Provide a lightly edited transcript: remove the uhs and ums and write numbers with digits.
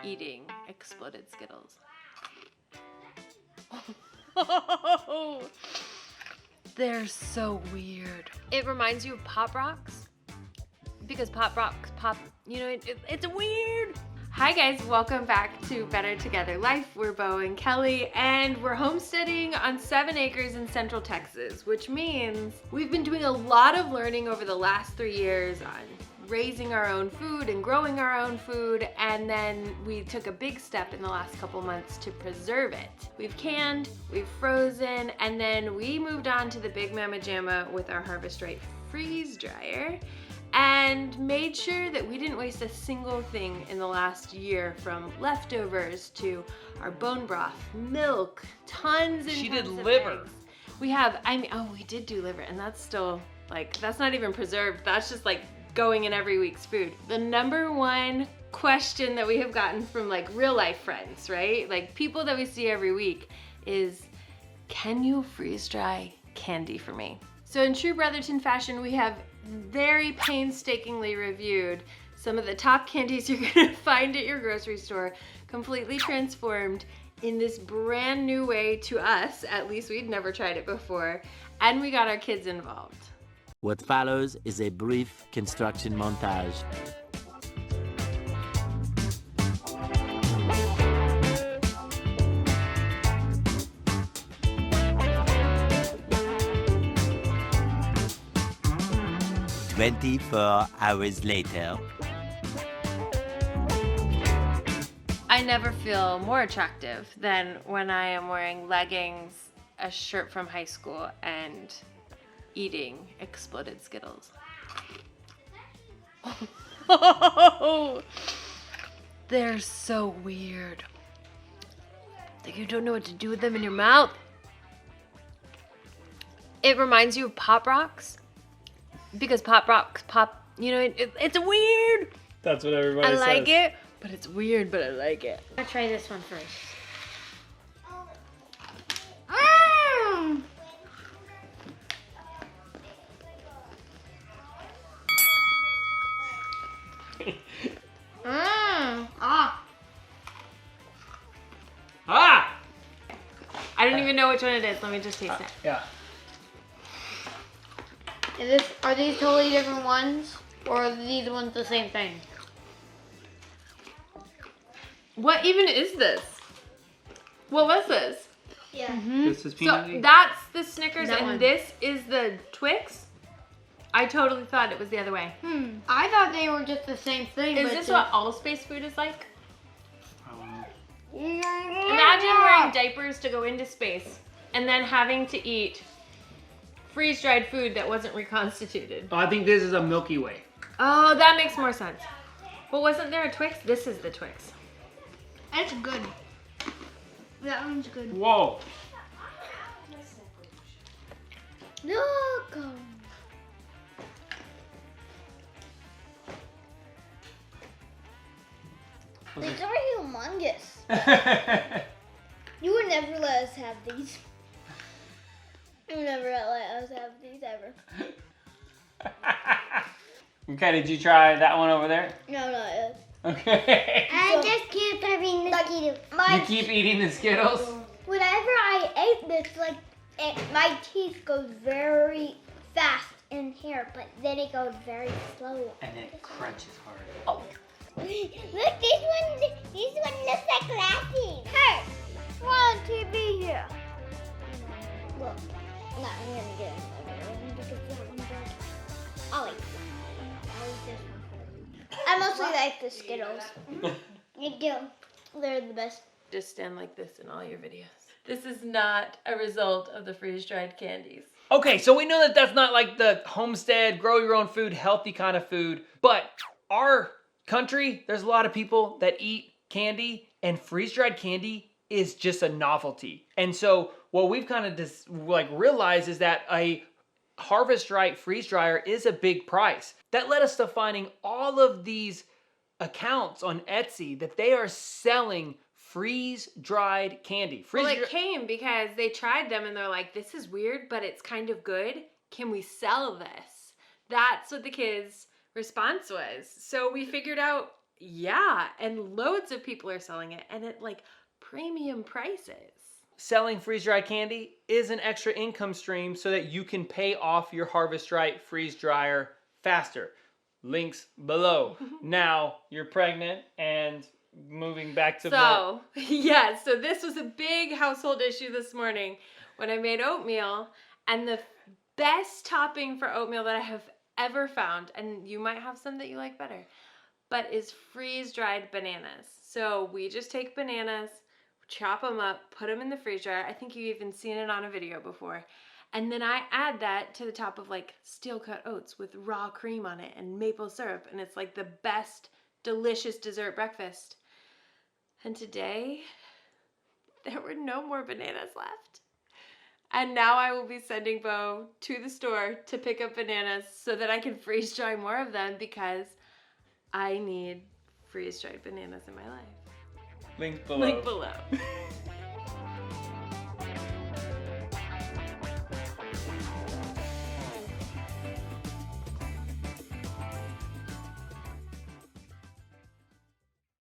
eating exploded Skittles. They're so weird. It reminds you of Pop Rocks because Pop Rocks pop, it's weird. Hi guys, welcome back to Better Together Life. We're Bo and Kelly, and we're homesteading on 7 acres in Central Texas, which means we've been doing a lot of learning over the last 3 years on raising our own food and growing our own food, and then we took a big step in the last couple months to preserve it. We've canned, we've frozen, and then we moved on to the Big Mama Jamma with our Harvest Right freeze dryer, and made sure that we didn't waste a single thing in the last year, from leftovers to our bone broth, milk, tons and She tons did of liver. eggs. We did do liver, and that's still, that's not even preserved. That's just going in every week's food. The number one question that we have gotten from real life friends, right? People that we see every week is, can you freeze dry candy for me? So in true Brotherton fashion, we have very painstakingly reviewed some of the top candies you're gonna find at your grocery store, completely transformed in this brand new way to us. At least we'd never tried it before, and we got our kids involved. What follows is a brief construction montage. "24 hours later." I never feel more attractive than when I am wearing leggings, a shirt from high school, and eating exploded Skittles. They're so weird. You don't know what to do with them in your mouth. It reminds you of Pop Rocks because Pop Rocks pop, it's weird. That's what everybody I says. like it, but it's weird, but I like it. I'm gonna try this one first. Ah! I don't even know which one it is. Let me just taste it. Yeah. Are these totally different ones, or are these ones the same thing? What even is this? What was this? Yeah. This is peanut. So that's the Snickers, That and one. this is the Twix? I totally thought it was the other way. I thought they were just the same thing. Is but this what all space food is like? Imagine Imagine wearing diapers to go into space and then having to eat freeze-dried food that wasn't reconstituted. Oh, I think this is a Milky Way. Oh, that makes more sense. But wasn't there a Twix? This is the Twix. That's good. That one's good. Whoa. Look. These are humongous. You would never let us have these. You would never let us have these ever. Okay, did you try that one over there? No, not yet. Okay. I just keep having the Skittles. You keep eating the Skittles? Whenever I ate this, my teeth goes very fast in here, but then it goes very slow. And then it crunches hard. Oh. Look, this one looks like glasses. Hey, we're on TV here. Look, no, I'm gonna get another one because that one's good. Oh wait, I'll use this one. I mostly like the Skittles. They're the best. Just stand like this in all your videos. This is not a result of the freeze-dried candies. Okay, so we know that that's not like the homestead, grow your own food, healthy kind of food. But our country, there's a lot of people that eat candy, and freeze-dried candy is just a novelty. And so what we've kind of just realized is that a Harvest Right freeze dryer is a big price. That led us to finding all of these accounts on Etsy that they are selling freeze-dried candy. Well, it came because they tried them and they're like, this is weird, but it's kind of good. Can we sell this? That's what the kids' response was. So we figured out Yeah, and loads of people are selling it, and at like premium prices. Selling freeze-dried candy is an extra income stream so that you can pay off your Harvest Right freeze dryer faster. Links below. Now you're pregnant and moving back to So, yes, so this was a big household issue this morning when I made oatmeal, and the best topping for oatmeal that I have ever found, and you might have some that you like better, but is freeze-dried bananas. So we just take bananas, chop them up, put them in the freeze dryer. I think you've even seen it on a video before. And then I add that to the top of like steel cut oats with raw cream on it and maple syrup. And it's like the best, delicious dessert breakfast. And today, there were no more bananas left. And now I will be sending Bo to the store to pick up bananas so that I can freeze dry more of them because I need freeze dried bananas in my life. Link below. Link below.